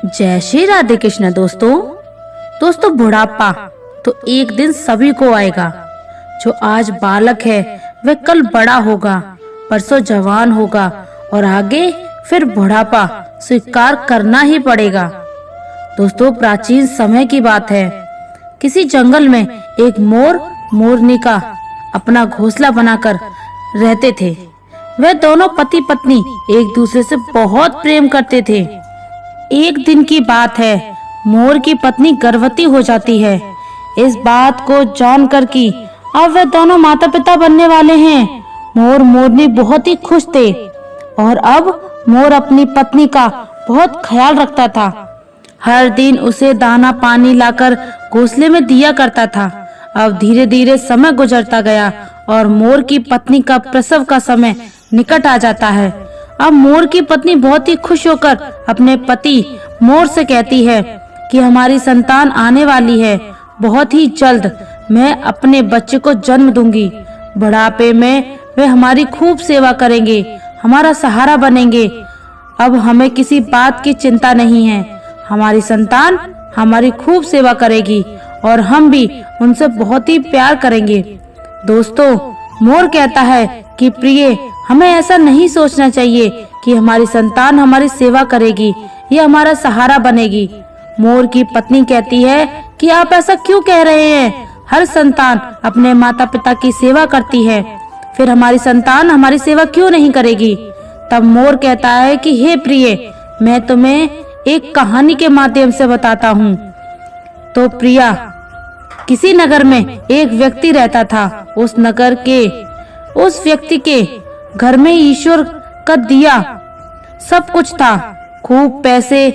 जय श्री राधे कृष्ण। दोस्तों बुढ़ापा तो एक दिन सभी को आएगा। जो आज बालक है वह कल बड़ा होगा, परसों जवान होगा और आगे फिर बुढ़ापा स्वीकार करना ही पड़ेगा। दोस्तों प्राचीन समय की बात है। किसी जंगल में एक मोर मोरनिका अपना घोंसला बनाकर रहते थे। वे दोनों पति पत्नी एक दूसरे से बहुत प्रेम करते थे। एक दिन की बात है, मोर की पत्नी गर्भवती हो जाती है। इस बात को जानकर कि अब वे दोनों माता पिता बनने वाले हैं, मोर मोरनी बहुत ही खुश थे और अब मोर अपनी पत्नी का बहुत ख्याल रखता था। हर दिन उसे दाना पानी लाकर घोंसले में दिया करता था। अब धीरे धीरे समय गुजरता गया और मोर की पत्नी का प्रसव का समय निकट आ जाता है। अब मोर की पत्नी बहुत ही खुश होकर अपने पति मोर से कहती है कि हमारी संतान आने वाली है, बहुत ही जल्द मैं अपने बच्चे को जन्म दूंगी। बुढ़ापे में वे हमारी खूब सेवा करेंगे, हमारा सहारा बनेंगे। अब हमें किसी बात की चिंता नहीं है। हमारी संतान हमारी खूब सेवा करेगी और हम भी उनसे बहुत ही प्यार करेंगे। दोस्तों मोर कहता है कि प्रिय, हमें ऐसा नहीं सोचना चाहिए कि हमारी संतान हमारी सेवा करेगी या हमारा सहारा बनेगी। मोर की पत्नी कहती है कि आप ऐसा क्यों कह रहे हैं? हर संतान अपने माता पिता की सेवा करती है, फिर हमारी संतान हमारी सेवा क्यों नहीं करेगी? तब मोर कहता है कि हे प्रिय, मैं तुम्हें एक कहानी के माध्यम से बताता हूँ। तो प्रिया, किसी नगर में एक व्यक्ति रहता था। उस नगर के उस व्यक्ति के घर में ईश्वर का दिया सब कुछ था। खूब पैसे,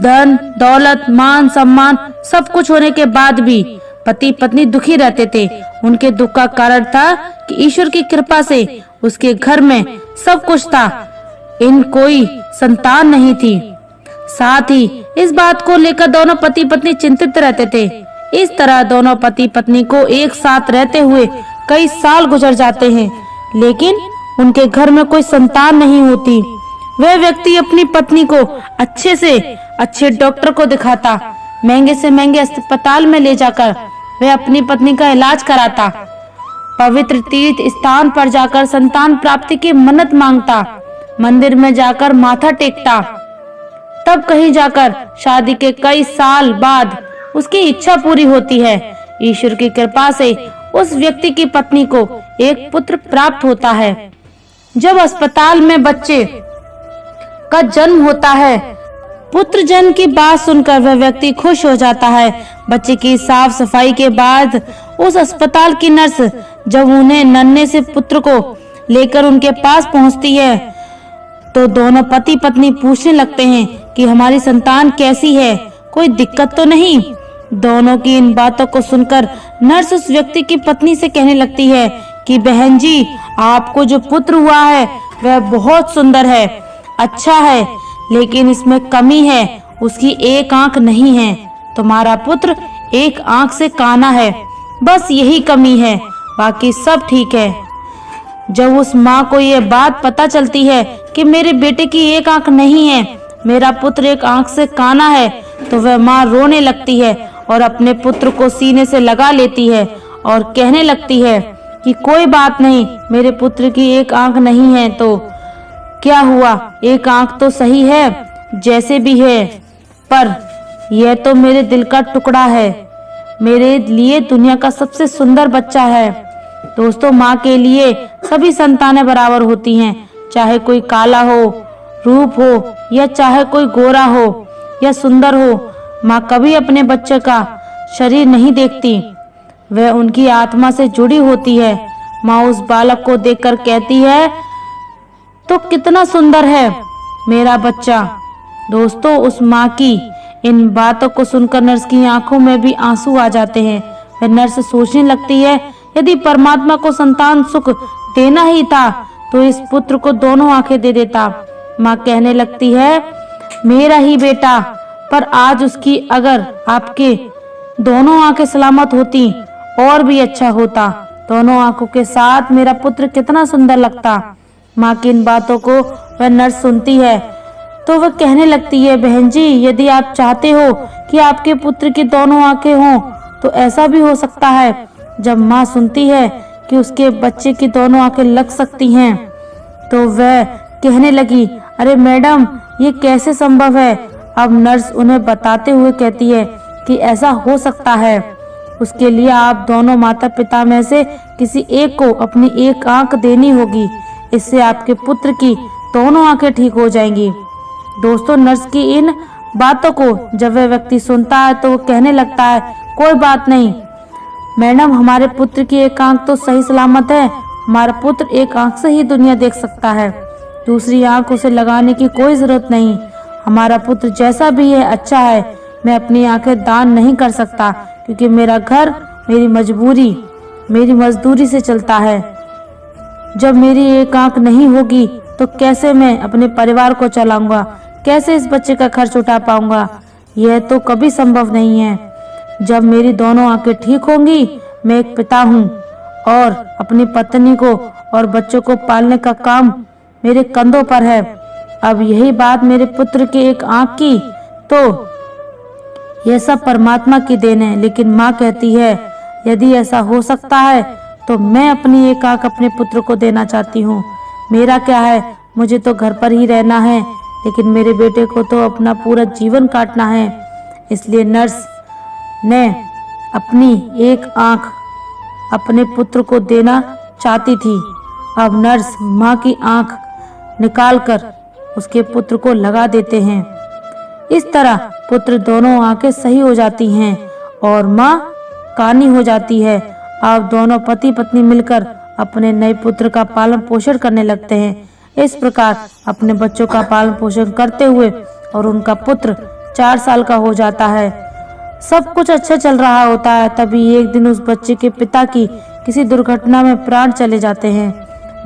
धन दौलत, मान सम्मान सब कुछ होने के बाद भी पति पत्नी दुखी रहते थे। उनके दुख का कारण था कि ईश्वर की कृपा से उसके घर में सब कुछ था, इन कोई संतान नहीं थी। साथ ही इस बात को लेकर दोनों पति पत्नी चिंतित रहते थे। इस तरह दोनों पति पत्नी को एक साथ रहते हुए कई साल गुजर जाते हैं, लेकिन उनके घर में कोई संतान नहीं होती। वह व्यक्ति अपनी पत्नी को अच्छे से अच्छे डॉक्टर को दिखाता, महंगे से महंगे अस्पताल में ले जाकर वह अपनी पत्नी का इलाज कराता, पवित्र तीर्थ स्थान पर जाकर संतान प्राप्ति की मन्नत मांगता, मंदिर में जाकर माथा टेकता। तब कहीं जाकर शादी के कई साल बाद उसकी इच्छा पूरी होती है। ईश्वर की कृपा से उस व्यक्ति की पत्नी को एक पुत्र प्राप्त होता है। जब अस्पताल में बच्चे का जन्म होता है, पुत्र जन्म की बात सुनकर वह व्यक्ति खुश हो जाता है। बच्चे की साफ सफाई के बाद उस अस्पताल की नर्स जब उन्हें नन्हे से पुत्र को लेकर उनके पास पहुंचती है, तो दोनों पति पत्नी पूछने लगते हैं कि हमारी संतान कैसी है, कोई दिक्कत तो नहीं? दोनों की इन बातों को सुनकर नर्स उस व्यक्ति की पत्नी से कहने लगती है कि बहन जी, आपको जो पुत्र हुआ है वह बहुत सुंदर है, अच्छा है, लेकिन इसमें कमी है, उसकी एक आंख नहीं है। तुम्हारा पुत्र एक आंख से काना है, बस यही कमी है, बाकी सब ठीक है। जब उस माँ को ये बात पता चलती है कि मेरे बेटे की एक आंख नहीं है, मेरा पुत्र एक आंख से काना है, तो वह माँ रोने लगती है और अपने पुत्र को सीने से लगा लेती है और कहने लगती है कि कोई बात नहीं, मेरे पुत्र की एक आंख नहीं है तो क्या हुआ, एक आंख तो सही है जैसे भी है, पर यह तो मेरे दिल का टुकड़ा है, मेरे लिए दुनिया का सबसे सुंदर बच्चा है। दोस्तों माँ के लिए सभी संतानें बराबर होती हैं, चाहे कोई काला हो, रूप हो, या चाहे कोई गोरा हो या सुंदर हो। माँ कभी अपने बच्चे का शरीर नहीं देखती, वह उनकी आत्मा से जुड़ी होती है। माँ उस बालक को देखकर कहती है, तो कितना सुंदर है मेरा बच्चा। दोस्तों उस माँ की इन बातों को सुनकर नर्स की आंखों में भी आंसू आ जाते हैं। वह नर्स सोचने लगती है, यदि परमात्मा को संतान सुख देना ही था तो इस पुत्र को दोनों आंखें दे देता। माँ कहने लगती है, मेरा ही बेटा, पर आज उसकी अगर आपके दोनों आंखें सलामत होती और भी अच्छा होता। दोनों आंखों के साथ मेरा पुत्र कितना सुंदर लगता। माँ की इन बातों को वह नर्स सुनती है तो वह कहने लगती है, बहन जी, यदि आप चाहते हो कि आपके पुत्र की दोनों आंखें हों तो ऐसा भी हो सकता है। जब माँ सुनती है कि उसके बच्चे की दोनों आंखें लग सकती हैं तो वह कहने लगी, अरे मैडम, ये कैसे संभव है। अब नर्स उन्हें बताते हुए कहती है कि ऐसा हो सकता है। उसके लिए आप दोनों माता पिता में से किसी एक को अपनी एक आंख देनी होगी। इससे आपके पुत्र की दोनों आंखें ठीक हो जाएंगी। दोस्तों, नर्स की इन बातों को जब वह व्यक्ति सुनता है तो वो कहने लगता है, कोई बात नहीं मैडम, हमारे पुत्र की एक आंख तो सही सलामत है। हमारा पुत्र एक आंख से ही दुनिया देख सकता है, दूसरी आंख उसे लगाने की कोई जरूरत नहीं। हमारा पुत्र जैसा भी है अच्छा है। मैं अपनी आंखें दान नहीं कर सकता क्योंकि मेरा घर मेरी मजदूरी से चलता है। जब मेरी एक आंख नहीं होगी तो कैसे मैं अपने परिवार को चलाऊंगा, कैसे इस बच्चे का खर्च उठा पाऊंगा। यह तो कभी संभव नहीं है। जब मेरी दोनों आंखें ठीक होंगी, मैं एक पिता हूँ और अपनी पत्नी को और बच्चों को पालने का काम मेरे कंधों पर है। अब यही बात मेरे पुत्र की एक आंख की तो यह सब परमात्मा की देन है। लेकिन माँ कहती है, यदि ऐसा हो सकता है तो मैं अपनी एक आंख अपने पुत्र को देना चाहती हूँ। मेरा क्या है, मुझे तो घर पर ही रहना है, लेकिन मेरे बेटे को तो अपना पूरा जीवन काटना है। इसलिए नर्स ने अपनी एक आंख अपने पुत्र को देना चाहती थी। अब नर्स माँ की आंख निकालकर उसके पुत्र को लगा देते हैं। इस तरह पुत्र दोनों आंखें सही हो जाती हैं और माँ कानी हो जाती है। अब दोनों पति पत्नी मिलकर अपने नए पुत्र का पालन पोषण करने लगते हैं। इस प्रकार अपने बच्चों का पालन पोषण करते हुए और उनका पुत्र 4 साल का हो जाता है। सब कुछ अच्छा चल रहा होता है। तभी एक दिन उस बच्चे के पिता की किसी दुर्घटना में प्राण चले जाते हैं।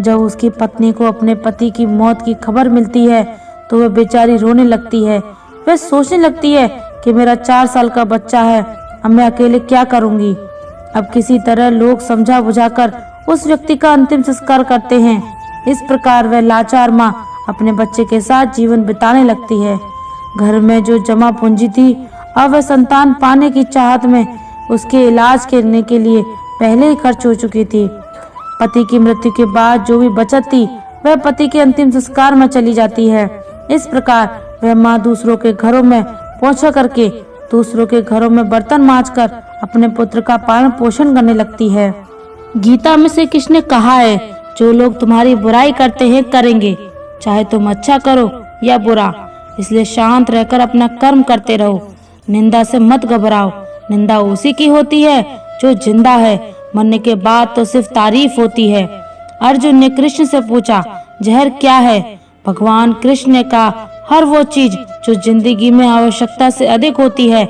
जब उसकी पत्नी को अपने पति की मौत की खबर मिलती है तो वह बेचारी रोने लगती है। वह सोचने लगती है कि मेरा 4 साल का बच्चा है, अब मैं अकेले क्या करूंगी। अब किसी तरह लोग समझा बुझाकर उस व्यक्ति का अंतिम संस्कार करते हैं। इस प्रकार वह लाचार माँ अपने बच्चे के साथ जीवन बिताने लगती है। घर में जो जमा पूंजी थी, अब वह संतान पाने की चाहत में उसके इलाज करने के लिए पहले ही खर्च हो चुकी थी। पति की मृत्यु के बाद जो भी बचत थी वह पति के अंतिम संस्कार में चली जाती है। इस प्रकार वह माँ दूसरों के घरों में पोछा करके, दूसरों के घरों में बर्तन मांजकर अपने पुत्र का पालन पोषण करने लगती है। गीता में श्री कृष्ण ने कहा है, जो लोग तुम्हारी बुराई करते हैं करेंगे, चाहे तुम अच्छा करो या बुरा। इसलिए शांत रहकर अपना कर्म करते रहो। निंदा से मत घबराओ। निंदा उसी की होती है जो जिंदा है। मरने के बाद तो सिर्फ तारीफ होती है। अर्जुन ने कृष्ण से पूछा, जहर क्या है? भगवान कृष्ण ने कहा, हर वो चीज जो जिंदगी में आवश्यकता से अधिक होती है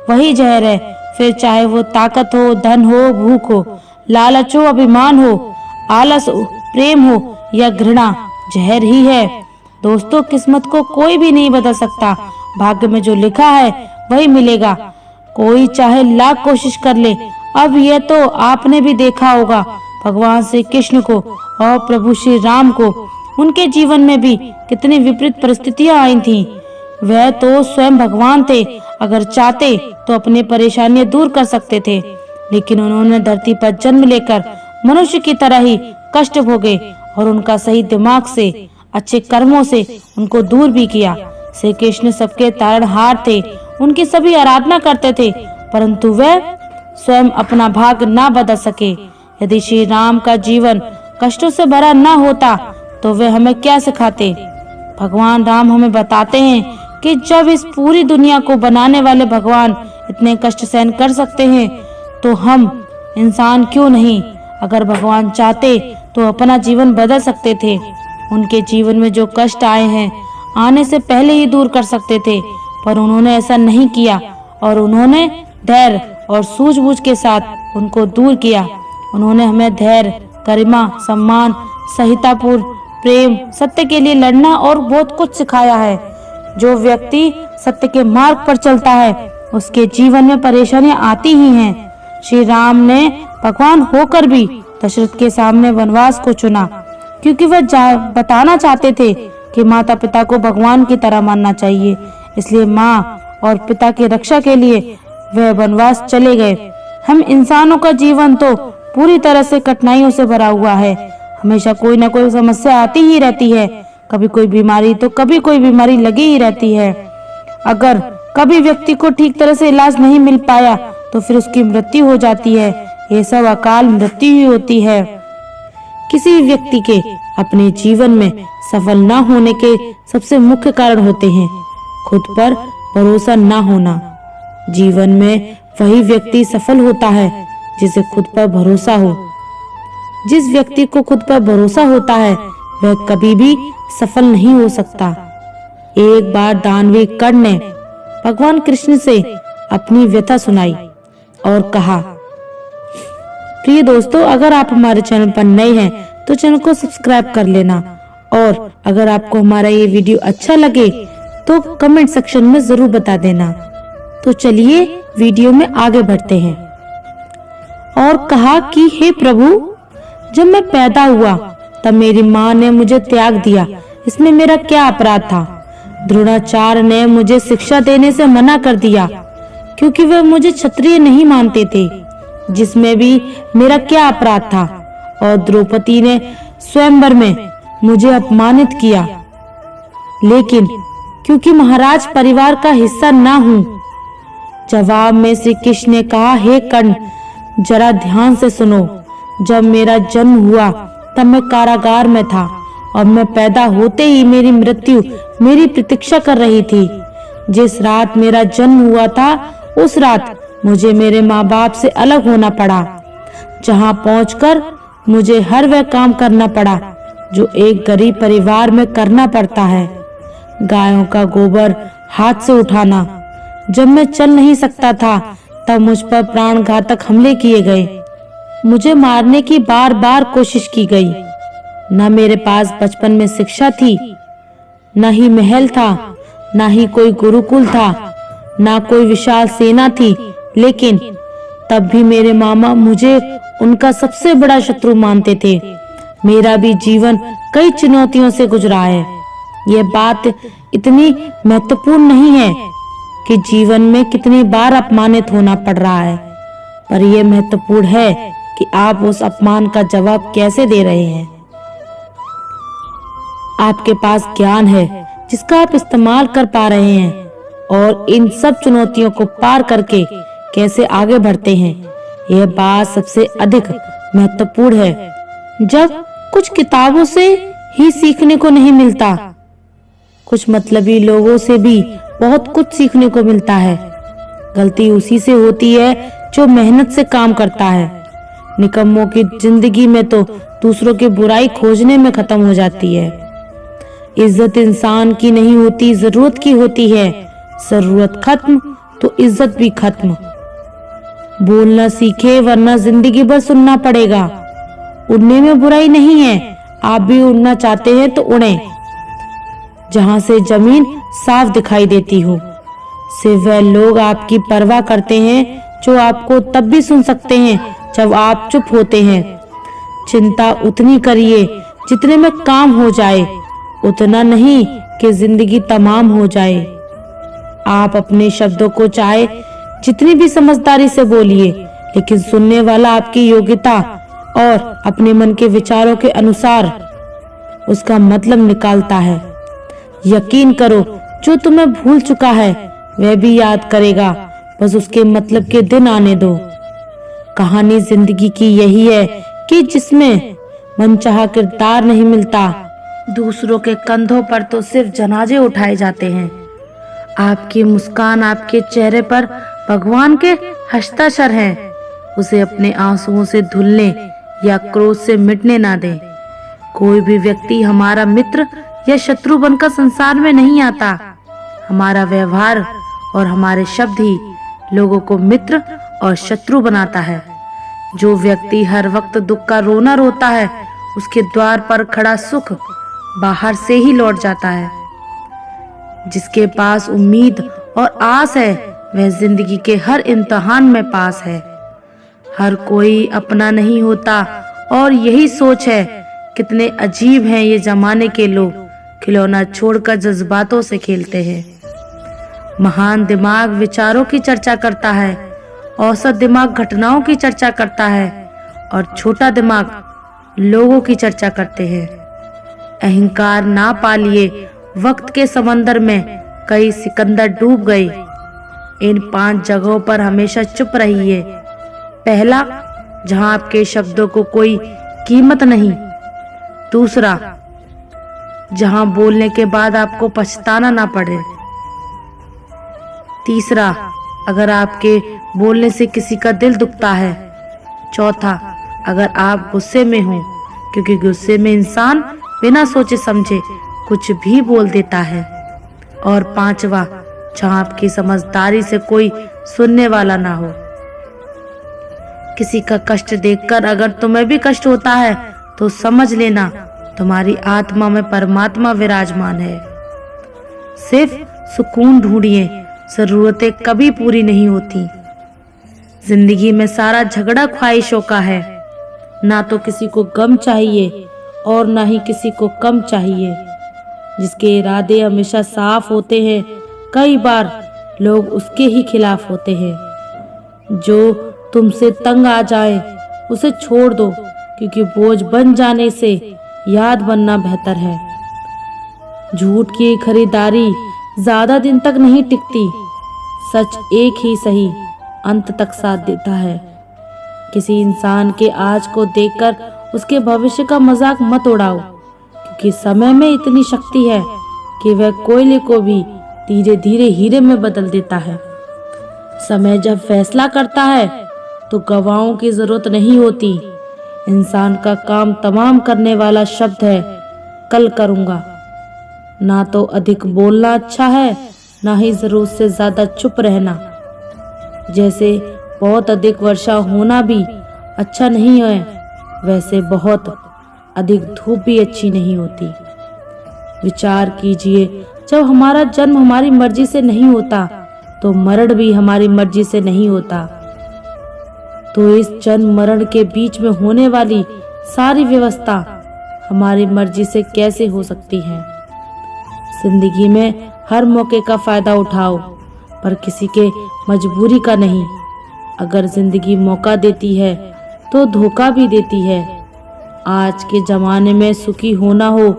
वही जहर है। फिर चाहे वो ताकत हो, धन हो, भूख हो, लालच हो, अभिमान हो, आलस हो, प्रेम हो या घृणा, जहर ही है। दोस्तों, किस्मत को कोई भी नहीं बदल सकता। भाग्य में जो लिखा है वही मिलेगा। कोई चाहे लाख कोशिश कर ले। अब यह तो आपने भी देखा होगा, भगवान श्री कृष्ण को और प्रभु श्री राम को, उनके जीवन में भी कितनी विपरीत परिस्थितियां आई थीं। वह तो स्वयं भगवान थे। अगर चाहते तो अपनी परेशानियां दूर कर सकते थे, लेकिन उन्होंने धरती पर जन्म लेकर मनुष्य की तरह ही कष्ट भोगे और उनका सही दिमाग से, अच्छे कर्मों से उनको दूर भी किया। श्री कृष्ण सबके तारणहार थे, उनकी सभी आराधना करते थे, परंतु वह स्वयं अपना भाग्य ना बदल सके। यदि श्री राम का जीवन कष्टों से भरा न होता तो वे हमें क्या सिखाते। भगवान राम हमें बताते हैं कि जब इस पूरी दुनिया को बनाने वाले भगवान इतने कष्ट सहन कर सकते हैं तो हम इंसान क्यों नहीं। अगर भगवान चाहते तो अपना जीवन बदल सकते थे। उनके जीवन में जो कष्ट आए हैं आने से पहले ही दूर कर सकते थे, पर उन्होंने ऐसा नहीं किया और उन्होंने धैर्य और सूझबूझ के साथ उनको दूर किया। उन्होंने हमें धैर्य, गरिमा, सम्मान, सहिष्णुता, प्रेम, सत्य के लिए लड़ना और बहुत कुछ सिखाया है। जो व्यक्ति सत्य के मार्ग पर चलता है उसके जीवन में परेशानियां आती ही हैं। श्री राम ने भगवान होकर भी दशरथ के सामने वनवास को चुना क्योंकि वह बताना चाहते थे कि माता पिता को भगवान की तरह मानना चाहिए, इसलिए माँ और पिता की रक्षा के लिए वह वनवास चले गए। हम इंसानों का जीवन तो पूरी तरह से कठिनाइयों से भरा हुआ है। हमेशा कोई ना कोई समस्या आती ही रहती है, कभी कोई बीमारी तो कभी कोई बीमारी लगी ही रहती है। अगर कभी व्यक्ति को ठीक तरह से इलाज नहीं मिल पाया तो फिर उसकी मृत्यु हो जाती है। ये सब अकाल मृत्यु ही होती है। किसी व्यक्ति के अपने जीवन में सफल न होने के सबसे मुख्य कारण होते हैं खुद पर भरोसा न होना। जीवन में वही व्यक्ति सफल होता है जिसे खुद पर भरोसा हो। जिस व्यक्ति को खुद पर भरोसा होता है वह कभी भी सफल नहीं हो सकता। एक बार दानवी कर्ण ने भगवान कृष्ण से अपनी व्यथा सुनाई और कहा, प्रिय दोस्तों, अगर आप हमारे चैनल पर नए हैं तो चैनल को सब्सक्राइब कर लेना, और अगर आपको हमारा ये वीडियो अच्छा लगे तो कमेंट सेक्शन में जरूर बता देना। तो चलिए वीडियो में आगे बढ़ते हैं। और कहा कि हे प्रभु, जब मैं पैदा हुआ तब मेरी माँ ने मुझे त्याग दिया, इसमें मेरा क्या अपराध था? द्रोणाचार्य ने मुझे शिक्षा देने से मना कर दिया क्योंकि वे मुझे क्षत्रिय नहीं मानते थे, जिसमें भी मेरा क्या अपराध था? और द्रौपदी ने स्वयंवर में मुझे अपमानित किया, लेकिन क्योंकि महाराज परिवार का हिस्सा ना हूँ। जवाब में श्री कृष्ण ने कहा, हे कर्ण, जरा ध्यान से सुनो। जब मेरा जन्म हुआ तब मैं कारागार में था और मैं पैदा होते ही मेरी मृत्यु मेरी प्रतीक्षा कर रही थी। जिस रात मेरा जन्म हुआ था उस रात मुझे मेरे माँ बाप से अलग होना पड़ा, जहाँ पहुंचकर मुझे हर वह काम करना पड़ा जो एक गरीब परिवार में करना पड़ता है। गायों का गोबर हाथ से उठाना। जब मैं चल नहीं सकता था तब मुझ पर प्राणघातक हमले किए गए। मुझे मारने की बार बार कोशिश की गई। न मेरे पास बचपन में शिक्षा थी, न ही महल था, न ही कोई गुरुकुल था, न कोई विशाल सेना थी, लेकिन तब भी मेरे मामा मुझे उनका सबसे बड़ा शत्रु मानते थे। मेरा भी जीवन कई चुनौतियों से गुजरा है। यह बात इतनी महत्वपूर्ण नहीं है कि जीवन में कितनी बार अपमानित होना पड़ रहा है, पर यह महत्वपूर्ण है कि आप उस अपमान का जवाब कैसे दे रहे हैं। आपके पास ज्ञान है जिसका आप इस्तेमाल कर पा रहे हैं, और इन सब चुनौतियों को पार करके कैसे आगे बढ़ते हैं, यह बात सबसे अधिक महत्वपूर्ण है। जब कुछ किताबों से ही सीखने को नहीं मिलता, कुछ मतलबी लोगों से भी बहुत कुछ सीखने को मिलता है। गलती उसी से होती है जो मेहनत से काम करता है। निकम्मों की जिंदगी में तो दूसरों की बुराई खोजने में खत्म हो जाती है। इज्जत इंसान की नहीं होती, जरूरत की होती है। जरूरत खत्म तो इज्जत भी खत्म। बोलना सीखे वरना जिंदगी भर सुनना पड़ेगा। उड़ने में बुराई नहीं है, आप भी उड़ना चाहते हैं तो उड़ें, जहां से जमीन साफ दिखाई देती हो। सिर्फ वह लोग आपकी परवाह करते हैं जो आपको तब भी सुन सकते हैं जब आप चुप होते हैं। चिंता उतनी करिए जितने में काम हो जाए, उतना नहीं कि जिंदगी तमाम हो जाए। आप अपने शब्दों को चाहे जितनी भी समझदारी से बोलिए, लेकिन सुनने वाला आपकी योग्यता और अपने मन के विचारों के अनुसार उसका मतलब निकालता है। यकीन करो, जो तुम्हें भूल चुका है वह भी याद करेगा, बस उसके मतलब के दिन आने दो। कहानी जिंदगी की यही है कि जिसमें मनचाहा किरदार नहीं मिलता, दूसरों के कंधों पर तो सिर्फ जनाजे उठाए जाते हैं। आपकी मुस्कान आपके चेहरे पर भगवान के हस्ताक्षर हैं। उसे अपने आंसुओं से धुलने या क्रोध से मिटने ना दें। कोई भी व्यक्ति हमारा मित्र या शत्रु बनकर संसार में नहीं आता। हमारा व्यवहार और हमारे शब्द ही लोगों को मित्र और शत्रु बनाता है। जो व्यक्ति हर वक्त दुख का रोना रोता है, उसके द्वार पर खड़ा सुख बाहर से ही लौट जाता है। जिसके पास उम्मीद और आस है, वह जिंदगी के हर इम्तिहान में पास है। हर कोई अपना नहीं होता, और यही सोच है। कितने अजीब हैं ये जमाने के लोग खिलौना छोड़कर जज्बातों से खेलते हैं। महान दिमाग विचारों की चर्चा करता है, औसत दिमाग घटनाओं की चर्चा करता है और छोटा दिमाग लोगों की चर्चा करते हैं। अहंकार ना पालिए, वक्त के समंदर में कई सिकंदर डूब गए। इन 5 जगहों पर हमेशा चुप रहिए। पहला, जहां आपके शब्दों को कोई कीमत नहीं। दूसरा, जहां बोलने के बाद आपको पछताना ना पड़े। तीसरा, अगर आपके बोलने से किसी का दिल दुखता है। चौथा, अगर आप गुस्से में हो, क्योंकि गुस्से में इंसान बिना सोचे समझे कुछ भी बोल देता है। और पांचवा, जहां आपकी समझदारी से कोई सुनने वाला ना हो। किसी का कष्ट देखकर अगर तुम्हें भी कष्ट होता है तो समझ लेना तुम्हारी आत्मा में परमात्मा विराजमान है। सिर्फ सुकून ढूंढिए, जरूरतें कभी पूरी नहीं होती। जिंदगी में सारा झगड़ा ख्वाहिशों का है। ना तो किसी को गम चाहिए और ना ही किसी को कम चाहिए। जिसके इरादे हमेशा साफ होते हैं, कई बार लोग उसके ही खिलाफ होते हैं। जो तुमसे तंग आ जाए उसे छोड़ दो, क्योंकि बोझ बन जाने से याद बनना बेहतर है। झूठ की खरीदारी ज्यादा दिन तक नहीं टिकती। सच एक ही सही अंत तक साथ देता है। किसी इंसान के आज को देखकर उसके भविष्य का मजाक मत उड़ाओ, क्योंकि समय में इतनी शक्ति है कि वह कोयले को भी धीरे धीरे हीरे में बदल देता है। समय जब फैसला करता है तो गवाहों की जरूरत नहीं होती। इंसान का काम तमाम करने वाला शब्द है, कल करूंगा। ना तो अधिक बोलना अच्छा है, ना ही जरूरत से ज्यादा चुप रहना। जैसे बहुत अधिक वर्षा होना भी अच्छा नहीं है, वैसे बहुत अधिक धूप भी अच्छी नहीं होती। विचार कीजिए, जब हमारा जन्म हमारी मर्जी से नहीं होता तो मरण भी हमारी मर्जी से नहीं होता। तो इस जन्म मरण के बीच में होने वाली सारी व्यवस्था हमारी मर्जी से कैसे हो सकती है। जिंदगी में हर मौके का फायदा उठाओ, पर किसी के मजबूरी का नहीं। अगर जिंदगी मौका देती है तो धोखा भी देती है। आज के जमाने में सुखी होना हो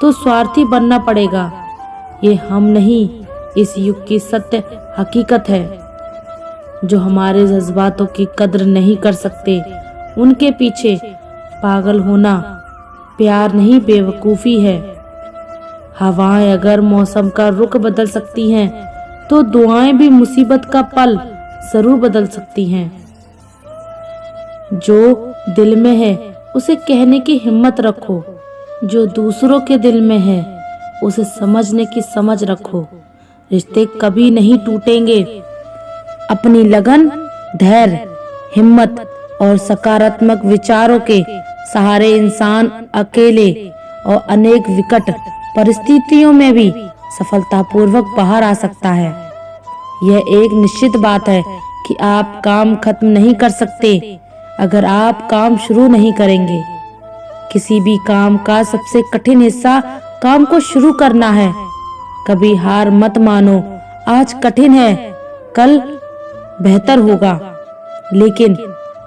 तो स्वार्थी बनना पड़ेगा। ये हम नहीं, इस युग की सत्य हकीकत है। जो हमारे जज्बातों की कद्र नहीं कर सकते, उनके पीछे पागल होना प्यार नहीं बेवकूफ़ी है। हवाएं अगर मौसम का रुख बदल सकती हैं तो दुआएं भी मुसीबत का पल जरूर बदल सकती हैं। जो दिल में है उसे कहने की हिम्मत रखो। जो दूसरों के दिल में है उसे समझने की समझ रखो। रिश्ते कभी नहीं टूटेंगे। अपनी लगन, धैर्य, हिम्मत और सकारात्मक विचारों के सहारे इंसान अकेले और अनेक विकट परिस्थितियों में भी सफलतापूर्वक बाहर आ सकता है। यह एक निश्चित बात है कि आप काम खत्म नहीं कर सकते अगर आप काम शुरू नहीं करेंगे। किसी भी काम का सबसे कठिन हिस्सा काम को शुरू करना है। कभी हार मत मानो। आज कठिन है, कल बेहतर होगा, लेकिन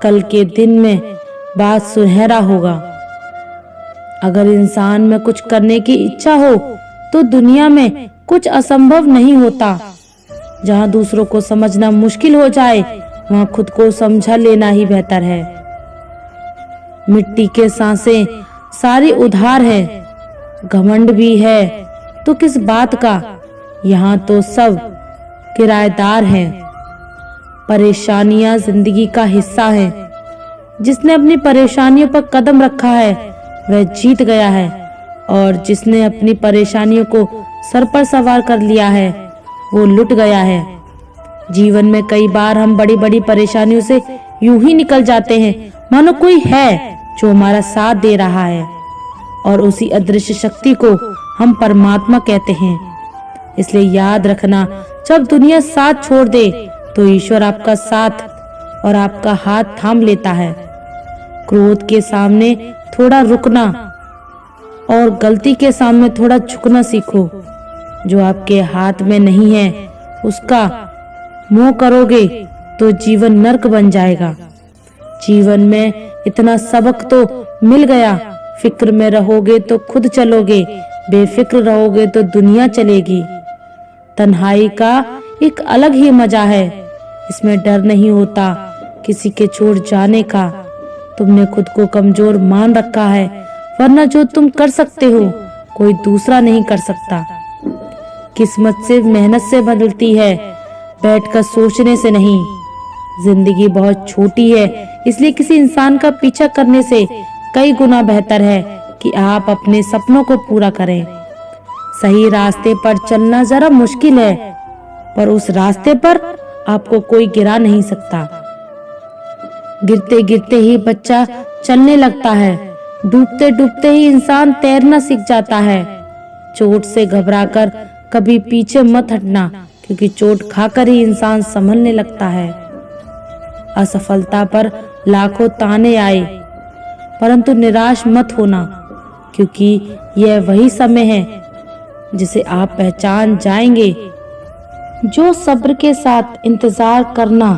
कल के दिन में बात सुनहरा होगा। अगर इंसान में कुछ करने की इच्छा हो तो दुनिया में कुछ असंभव नहीं होता। जहाँ दूसरों को समझना मुश्किल हो जाए, वहाँ खुद को समझा लेना ही बेहतर है। मिट्टी के सांसें सारी उधार है। घमंड भी है तो किस बात का, यहाँ तो सब किराएदार हैं। परेशानियां जिंदगी का हिस्सा है। जिसने अपनी परेशानियों पर कदम रखा है वह जीत गया है, और जिसने अपनी परेशानियों को सर पर सवार कर लिया है वो लुट गया है। जीवन में कई बार हम बड़ी बड़ी परेशानियों से यूं ही निकल जाते हैं मानो कोई है जो हमारा साथ दे रहा है, और उसी अदृश्य शक्ति को हम परमात्मा कहते हैं। इसलिए याद रखना, जब दुनिया साथ छोड़ दे तो ईश्वर आपका साथ और आपका हाथ थाम लेता है। क्रोध के सामने थोड़ा रुकना और गलती के सामने थोड़ा झुकना सीखो। जो आपके हाथ में नहीं है उसका मोह करोगे तो जीवन नर्क बन जाएगा। जीवन में इतना सबक तो मिल गया, फिक्र में रहोगे तो खुद चलोगे, बेफिक्र रहोगे तो दुनिया चलेगी। तन्हाई का एक अलग ही मजा है, इसमें डर नहीं होता किसी के छोड़ जाने का। तुमने खुद को कमजोर मान रखा है, वरना जो तुम कर सकते हो कोई दूसरा नहीं कर सकता। किस्मत से मेहनत से बदलती है, बैठकर सोचने से नहीं। जिंदगी बहुत छोटी है, इसलिए किसी इंसान का पीछा करने से कई गुना बेहतर है कि आप अपने सपनों को पूरा करें। सही रास्ते पर चलना जरा मुश्किल है, पर उस रास्ते पर आपको कोई गिरा नहीं सकता। गिरते गिरते ही बच्चा चलने लगता है, डूबते डूबते ही इंसान तैरना सीख जाता है। चोट से घबराकर कभी पीछे मत हटना, क्योंकि चोट खाकर ही इंसान संभलने लगता है। असफलता पर लाखों ताने आए, परंतु निराश मत होना, क्योंकि यह वही समय है जिसे आप पहचान जाएंगे। जो सब्र के साथ इंतजार करना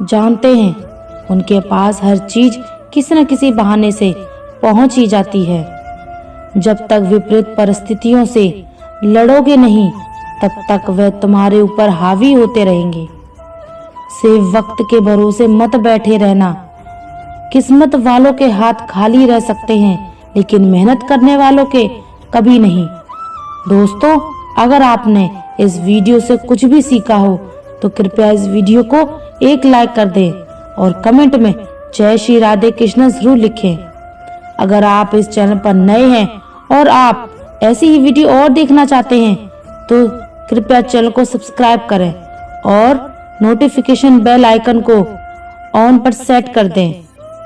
जानते हैं, उनके पास हर चीज किसी न किसी बहाने से पहुंच ही जाती है। जब तक विपरीत परिस्थितियों से लड़ोगे नहीं, तब तक वह तुम्हारे ऊपर हावी होते रहेंगे। सिर्फ वक्त के भरोसे मत बैठे रहना। किस्मत वालों के हाथ खाली रह सकते हैं, लेकिन मेहनत करने वालों के कभी नहीं। दोस्तों, अगर आपने इस वीडियो से कुछ भी सीखा हो तो कृपया इस वीडियो को एक लाइक कर दें और कमेंट में जय श्री राधे कृष्ण जरूर लिखें। अगर आप इस चैनल पर नए हैं और आप ऐसी ही वीडियो और देखना चाहते हैं तो कृपया चैनल को सब्सक्राइब करें और नोटिफिकेशन बेल आइकन को ऑन पर सेट कर दें,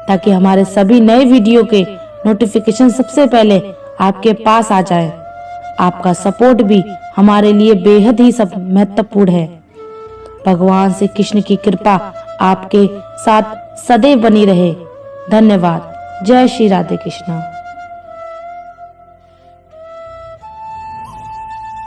ताकि हमारे सभी नए वीडियो के नोटिफिकेशन सबसे पहले आपके पास आ जाए। आपका सपोर्ट भी हमारे लिए बेहद ही महत्वपूर्ण है। भगवान श्री कृष्ण की कृपा आपके साथ सदैव बनी रहे। धन्यवाद। जय श्री राधे कृष्ण।